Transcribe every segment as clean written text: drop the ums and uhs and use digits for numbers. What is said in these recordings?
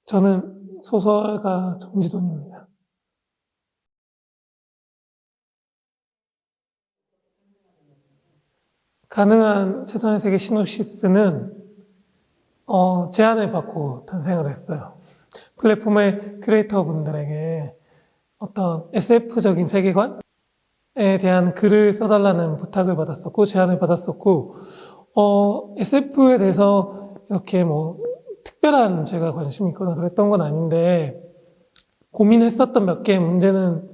저는 소설가 정지돈입니다. 가능한 최선의 세계 시놉시스는 제안을 받고 탄생을 했어요. 플랫폼의 큐레이터 분들에게 어떤 SF적인 세계관에 대한 글을 써달라는 부탁을 받았었고, 제안을 받았었고, SF에 대해서 이렇게 특별한 제가 관심이 있거나 그랬던 건 아닌데, 고민했었던 몇 개의 문제는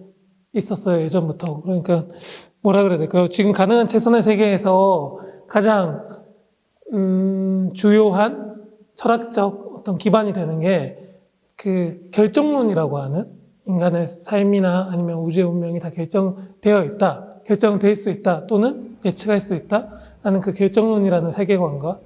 있었어요, 예전부터. 그러니까, 뭐라 그래야 될까요? 지금 가능한 최선의 세계에서 가장, 주요한 철학적 어떤 기반이 되는 게 그 결정론이라고 하는 인간의 삶이나 아니면 우주의 운명이 다 결정되어 있다, 결정될 수 있다, 또는 예측할 수 있다 라는 그 결정론이라는 세계관과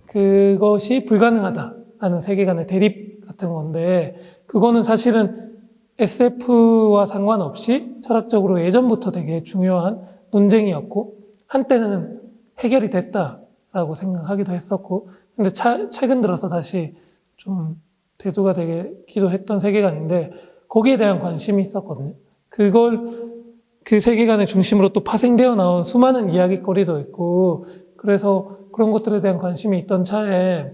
그것이 불가능하다라는 세계관의 대립 같은 건데, 그거는 사실은 SF와 상관없이 철학적으로 예전부터 되게 중요한 논쟁이었고, 한때는 해결이 됐다라고 생각하기도 했었고, 근데 최근 들어서 다시 좀 대두가 되기도 했던 세계관인데, 거기에 대한 관심이 있었거든요. 그 세계관의 중심으로 또 파생되어 나온 수많은 이야기거리도 있고, 그래서 그런 것들에 대한 관심이 있던 차에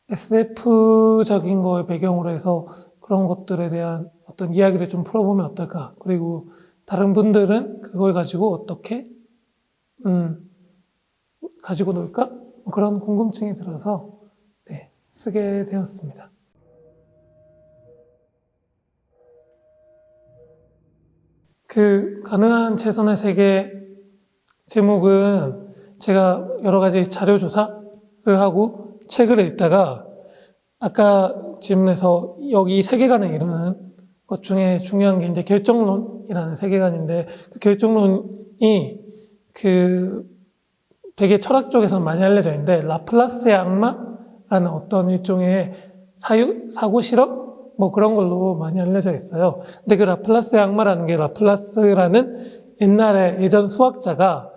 SF적인 걸 배경으로 해서 그런 것들에 대한 어떤 이야기를 좀 풀어보면 어떨까? 그리고 다른 분들은 그걸 가지고 어떻게 가지고 놀까? 그런 궁금증이 들어서 쓰게 되었습니다. 그 가능한 최선의 세계 제목은 제가 여러 가지 자료 조사를 하고 책을 읽다가 아까 질문에서 여기 세계관을 이루는 것 중에 중요한 게 이제 결정론이라는 세계관인데, 그 결정론이 되게 철학 쪽에서 많이 알려져 있는데, 라플라스의 악마라는 어떤 일종의 사고 실험? 그런 걸로 많이 알려져 있어요. 근데 그 라플라스의 악마라는 게, 라플라스라는 옛날에 예전 수학자가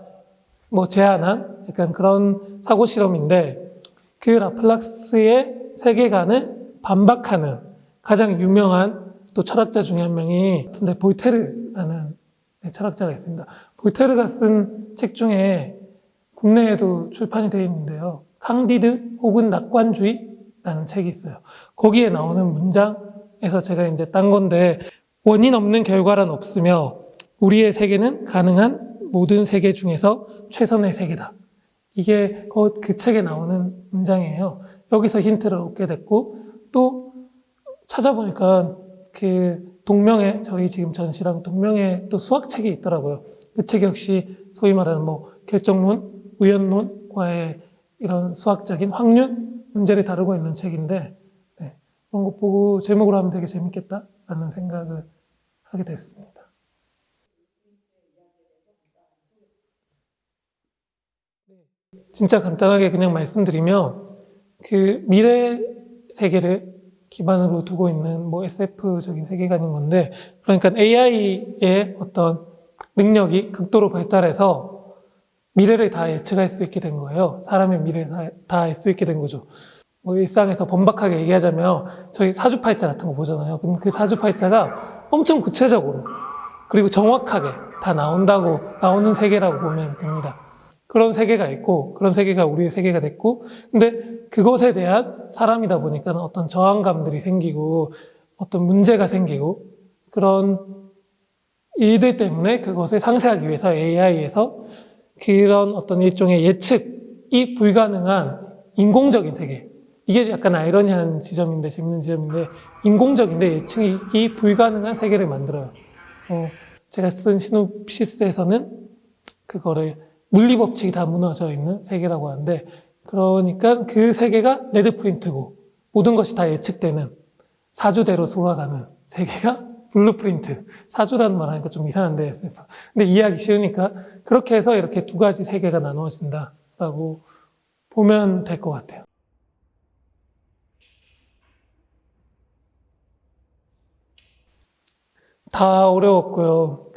제안한 약간 그런 사고 실험인데, 그 라플라스의 세계관을 반박하는 가장 유명한 또 철학자 중에 한 명이 볼테르라는 철학자가 있습니다. 볼테르가 쓴 책 중에 국내에도 출판이 되어 있는데요, 캉디드 혹은 낙관주의라는 책이 있어요. 거기에 나오는 문장에서 제가 이제 딴 건데, 원인 없는 결과란 없으며 우리의 세계는 가능한 모든 세계 중에서 최선의 세계다. 이게 그 책에 나오는 문장이에요. 여기서 힌트를 얻게 됐고, 또 찾아보니까 저희 지금 전시랑 동명의 또 수학책이 있더라고요. 그 책 역시 소위 말하는 결정론, 우연론과의 이런 수학적인 확률 문제를 다루고 있는 책인데, 그런 거 보고 제목으로 하면 되게 재밌겠다라는 생각을 하게 됐습니다. 진짜 간단하게 그냥 말씀드리면, 미래 세계를 기반으로 두고 있는 SF적인 세계관인 건데, 그러니까 AI의 어떤 능력이 극도로 발달해서 미래를 다 예측할 수 있게 된 거예요. 사람의 미래를 다 알 수 있게 된 거죠. 일상에서 번박하게 얘기하자면 저희 사주팔자 같은 거 보잖아요. 그럼 그 사주팔자가 엄청 구체적으로 그리고 정확하게 다 나오는 세계라고 보면 됩니다. 그런 세계가 있고, 그런 세계가 우리의 세계가 됐고, 근데 그것에 대한 사람이다 보니까 어떤 저항감들이 생기고, 어떤 문제가 생기고, 그런 일들 때문에 그것을 상쇄하기 위해서 AI에서 그런 어떤 일종의 예측이 불가능한 인공적인 세계. 이게 약간 아이러니한 지점인데, 재밌는 지점인데, 인공적인데 예측이 불가능한 세계를 만들어요. 제가 쓴 시놉시스에서는 그거를 물리법칙이 다 무너져 있는 세계라고 하는데, 그러니까 그 세계가 레드프린트고 모든 것이 다 예측되는 사주대로 돌아가는 세계가 블루프린트. 사주라는 말 하니까 좀 이상한데, 근데 이해하기 쉬우니까 그렇게 해서 이렇게 두 가지 세계가 나누어진다라고 보면 될 것 같아요. 다 어려웠고요.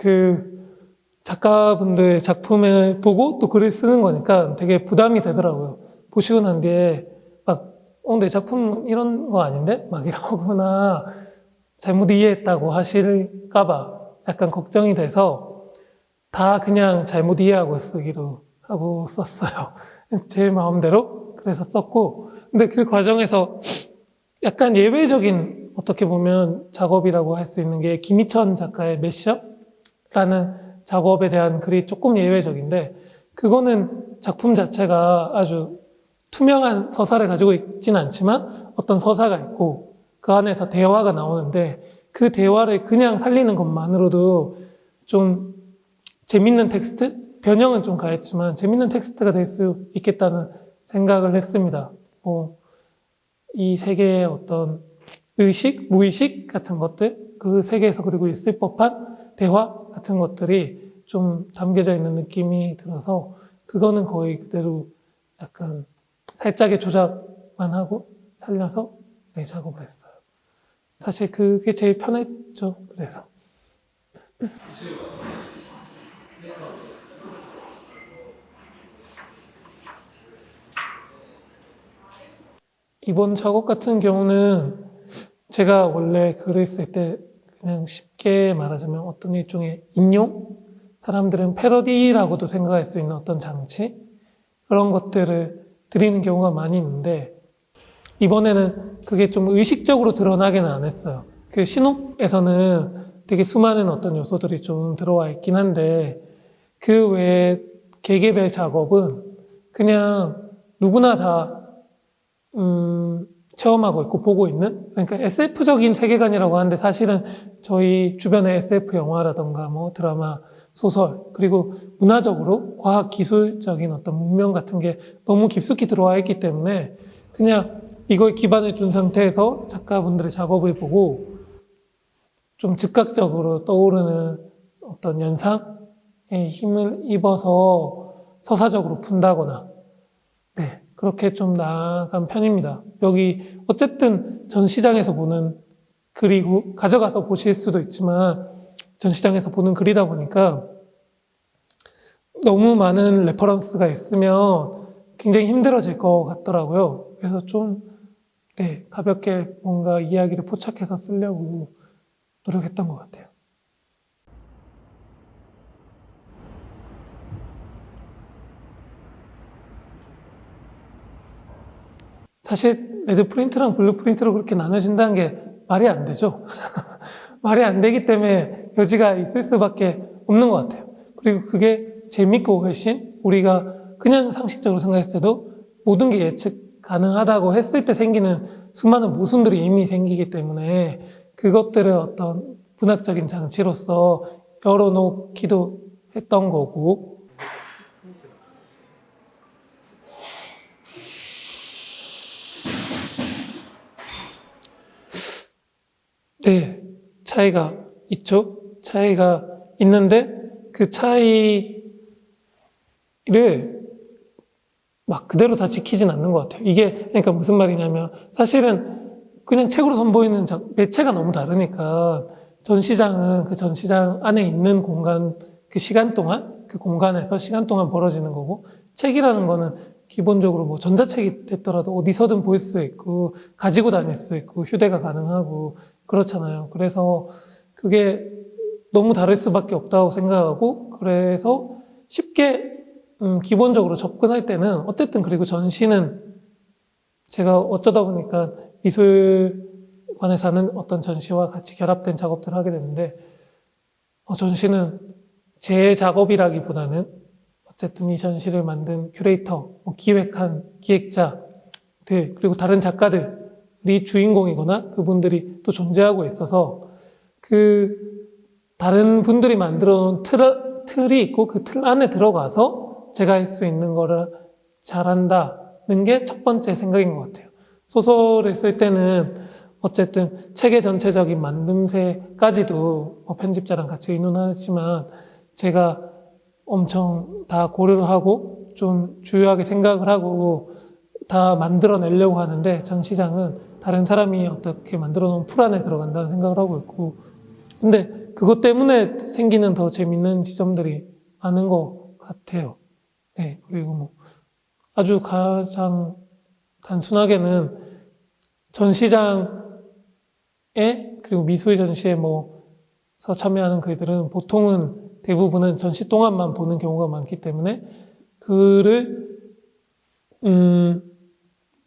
작가분들 작품을 보고 또 글을 쓰는 거니까 되게 부담이 되더라고요. 보시고 난 뒤에 내 작품 이런 거 아닌데? 막 이러거나 잘못 이해했다고 하실까봐 약간 걱정이 돼서 다 그냥 잘못 이해하고 쓰기로 하고 썼어요. 제 마음대로 그래서 썼고, 근데 그 과정에서 약간 예외적인 어떻게 보면 작업이라고 할 수 있는 게 김희천 작가의 매시업라는 작업에 대한 글이 조금 예외적인데, 그거는 작품 자체가 아주 투명한 서사를 가지고 있지는 않지만 어떤 서사가 있고 그 안에서 대화가 나오는데, 그 대화를 그냥 살리는 것만으로도 좀 재밌는 텍스트? 변형은 좀 가했지만 재밌는 텍스트가 될 수 있겠다는 생각을 했습니다. 이 세계의 어떤 의식, 무의식 같은 것들, 그 세계에서 그리고 있을 법한 대화 같은 것들이 좀 담겨져 있는 느낌이 들어서 그거는 거의 그대로 약간 살짝의 조작만 하고 살려서 작업을 했어요. 사실 그게 제일 편했죠. 그래서. 이번 작업 같은 경우는 제가 원래 글을 쓸 때 그냥 쉽게 말하자면 어떤 일종의 인용? 사람들은 패러디라고도 생각할 수 있는 어떤 장치? 그런 것들을 드리는 경우가 많이 있는데, 이번에는 그게 좀 의식적으로 드러나기는 안 했어요. 그 신옥에서는 되게 수많은 어떤 요소들이 좀 들어와 있긴 한데, 그 외에 개개별 작업은 그냥 누구나 다 체험하고 있고 보고 있는, 그러니까 SF적인 세계관이라고 하는데 사실은 저희 주변의 SF 영화라던가 뭐 드라마, 소설, 그리고 문화적으로 과학 기술적인 어떤 문명 같은 게 너무 깊숙이 들어와 있기 때문에 그냥 이걸 기반을 둔 상태에서 작가분들의 작업을 보고 좀 즉각적으로 떠오르는 어떤 연상에 힘을 입어서 서사적으로 푼다거나, 네, 그렇게 좀 나아간 편입니다. 여기 어쨌든 전시장에서 보는 글이고 가져가서 보실 수도 있지만 전시장에서 보는 글이다 보니까 너무 많은 레퍼런스가 있으면 굉장히 힘들어질 것 같더라고요. 그래서 좀 가볍게 뭔가 이야기를 포착해서 쓰려고 노력했던 것 같아요. 사실 레드 프린트랑 블루 프린트로 그렇게 나눠진다는 게 말이 안 되죠. 말이 안 되기 때문에 여지가 있을 수밖에 없는 것 같아요. 그리고 그게 재밌고 훨씬 우리가 그냥 상식적으로 생각했을 때도 모든 게 예측 가능하다고 했을 때 생기는 수많은 모순들이 이미 생기기 때문에 그것들을 어떤 문학적인 장치로서 열어놓기도 했던 거고, 네, 차이가 있죠. 차이가 있는데 그 차이를 막 그대로 다 지키진 않는 것 같아요. 이게 그러니까 무슨 말이냐면 사실은 그냥 책으로 선보이는 매체가 너무 다르니까 전시장은 그 전시장 안에 있는 공간, 그 시간 동안, 그 공간에서 시간 동안 벌어지는 거고, 책이라는 거는 기본적으로 뭐 전자책이 됐더라도 어디서든 볼 수 있고 가지고 다닐 수 있고 휴대가 가능하고 그렇잖아요. 그래서 그게 너무 다를 수밖에 없다고 생각하고, 그래서 쉽게 기본적으로 접근할 때는 어쨌든, 그리고 전시는 제가 어쩌다 보니까 미술관에서 하는 어떤 전시와 같이 결합된 작업들을 하게 됐는데, 전시는 제 작업이라기보다는 어쨌든 이 전시를 만든 큐레이터, 기획한 기획자들, 그리고 다른 작가들이 주인공이거나 그분들이 또 존재하고 있어서 그 다른 분들이 만들어 놓은 틀이 있고 그 틀 안에 들어가서 제가 할 수 있는 거를 잘한다는 게 첫 번째 생각인 것 같아요. 소설을 쓸 때는 어쨌든 책의 전체적인 만듦새까지도 편집자랑 같이 의논하지만 제가 엄청 다 고려를 하고 좀 주요하게 생각을 하고 다 만들어내려고 하는데, 전시장은 다른 사람이 어떻게 만들어 놓은 풀 안에 들어간다는 생각을 하고 있고, 근데 그것 때문에 생기는 더 재밌는 지점들이 많은 것 같아요. 네, 그리고 뭐 아주 가장 단순하게는 전시장에 그리고 미술 전시에 뭐서 참여하는 글들은 보통은 대부분은 전시 동안만 보는 경우가 많기 때문에 글을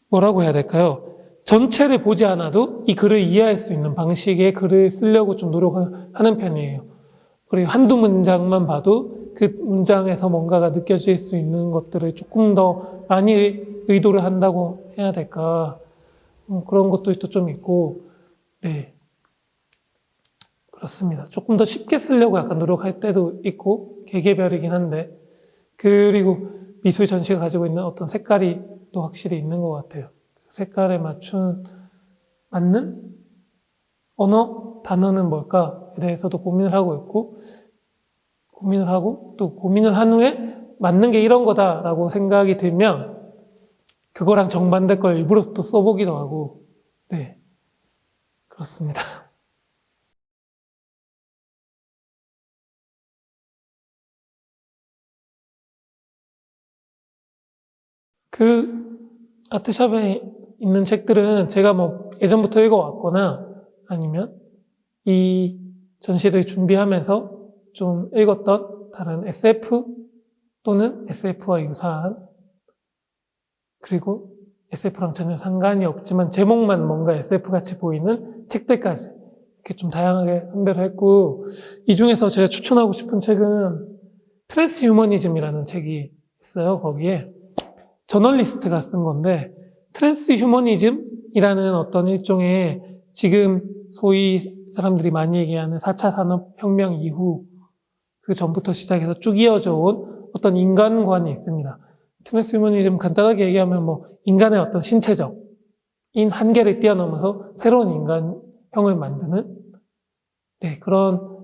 뭐라고 해야 될까요? 전체를 보지 않아도 이 글을 이해할 수 있는 방식의 글을 쓰려고 좀 노력하는 편이에요. 그리고 한두 문장만 봐도 그 문장에서 뭔가가 느껴질 수 있는 것들을 조금 더 많이 의도를 한다고 해야 될까. 그런 것도 좀 있고, 네. 그렇습니다. 조금 더 쉽게 쓰려고 약간 노력할 때도 있고, 개개별이긴 한데, 그리고 미술 전시가 가지고 있는 어떤 색깔이 또 확실히 있는 것 같아요. 색깔에 맞는 언어, 단어는 뭘까에 대해서도 고민을 하고 있고, 고민을 하고, 또 고민을 한 후에 맞는 게 이런 거다라고 생각이 들면, 그거랑 정반대 걸 일부러 또 써보기도 하고, 네. 그렇습니다. 그 아트샵에 있는 책들은 제가 뭐 예전부터 읽어왔거나 아니면 이 전시를 준비하면서 좀 읽었던 다른 SF 또는 SF와 유사한 그리고 SF랑 전혀 상관이 없지만 제목만 뭔가 SF같이 보이는 책들까지 이렇게 좀 다양하게 선별을 했고 이 중에서 제가 추천하고 싶은 책은 트랜스휴머니즘이라는 책이 있어요. 거기에 저널리스트가 쓴 건데 트랜스휴머니즘이라는 어떤 일종의 지금 소위 사람들이 많이 얘기하는 4차 산업혁명 이후 그 전부터 시작해서 쭉 이어져 온 어떤 인간관이 있습니다. 트랜스휴머니즘 간단하게 얘기하면 뭐 인간의 어떤 신체적인 한계를 뛰어넘어서 새로운 인간형을 만드는 네, 그런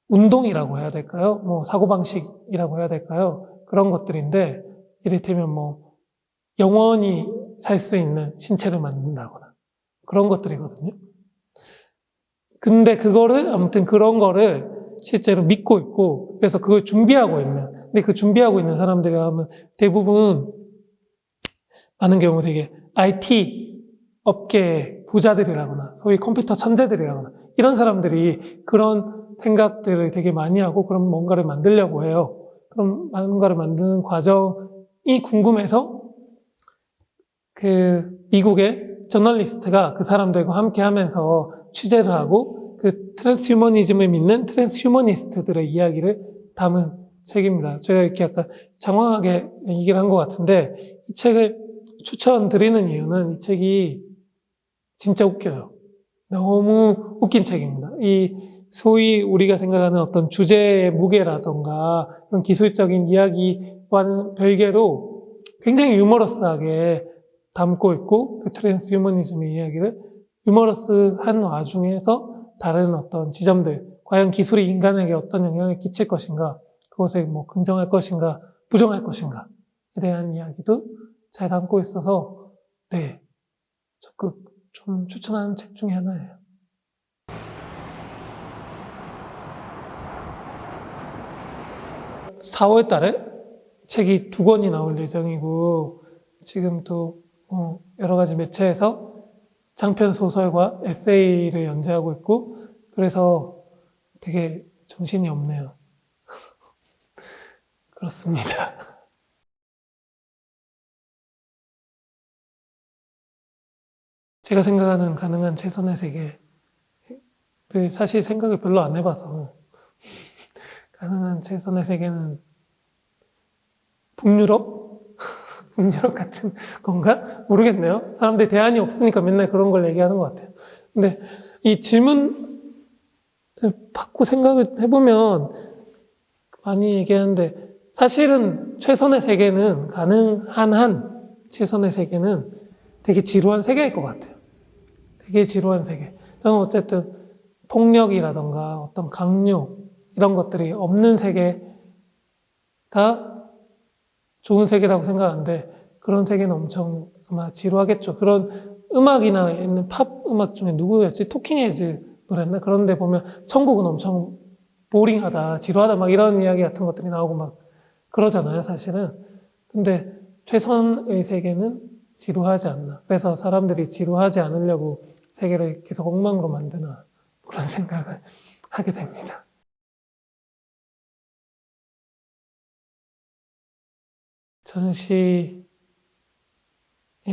운동이라고 해야 될까요? 뭐 사고방식이라고 해야 될까요? 그런 것들인데 이를테면 뭐 영원히 살 수 있는 신체를 만든다거나 그런 것들이거든요. 근데 아무튼 그런 거를 실제로 믿고 있고 그래서 그걸 준비하고 있는 근데 그 준비하고 있는 사람들이 하면 대부분 많은 경우 되게 IT 업계의 부자들이라거나 소위 컴퓨터 천재들이라거나 이런 사람들이 그런 생각들을 되게 많이 하고 그런 뭔가를 만들려고 해요. 그럼 뭔가를 만드는 과정이 궁금해서 그 미국의 저널리스트가 그 사람들과 함께 하면서 취재를 하고 그 트랜스휴머니즘을 믿는 트랜스휴머니스트들의 이야기를 담은 책입니다. 제가 이렇게 약간 장황하게 얘기를 한 것 같은데 이 책을 추천드리는 이유는 이 책이 진짜 웃겨요. 너무 웃긴 책입니다. 이 소위 우리가 생각하는 어떤 주제의 무게라던가 그런 기술적인 이야기와는 별개로 굉장히 유머러스하게 담고 있고 그 트랜스휴머니즘의 이야기를 유머러스한 와중에서 다른 어떤 지점들 과연 기술이 인간에게 어떤 영향을 끼칠 것인가 그것을 뭐 긍정할 것인가 부정할 것인가에 대한 이야기도 잘 담고 있어서 네 적극 좀 추천하는 책 중에 하나예요. 4월 달에 책이 2권이 나올 예정이고 지금 또 여러 가지 매체에서 장편 소설과 에세이를 연재하고 있고 그래서 되게 정신이 없네요. 그렇습니다. 제가 생각하는 가능한 최선의 세계를 사실 생각을 별로 안 해봐서 가능한 최선의 세계는 북유럽? 북유럽 같은 건가? 모르겠네요. 사람들이 대안이 없으니까 맨날 그런 걸 얘기하는 것 같아요. 근데 이 질문을 받고 생각을 해보면 많이 얘기하는데 사실은 최선의 세계는 가능한 한 최선의 세계는 되게 지루한 세계일 것 같아요. 되게 지루한 세계. 저는 어쨌든 폭력이라던가 어떤 강요 이런 것들이 없는 세계가 좋은 세계라고 생각하는데 그런 세계는 엄청 아마 지루하겠죠. 그런 음악이나 있는 팝 음악 중에 누구였지? 토킹 헤즈 노래였나? 그런데 보면 천국은 엄청 보링하다, 지루하다 막 이런 이야기 같은 것들이 나오고 막 그러잖아요, 사실은. 근데 최선의 세계는 지루하지 않나. 그래서 사람들이 지루하지 않으려고 세계를 계속 엉망으로 만드나 그런 생각을 하게 됩니다. 전시에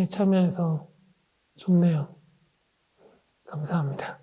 참여해서 좋네요. 감사합니다.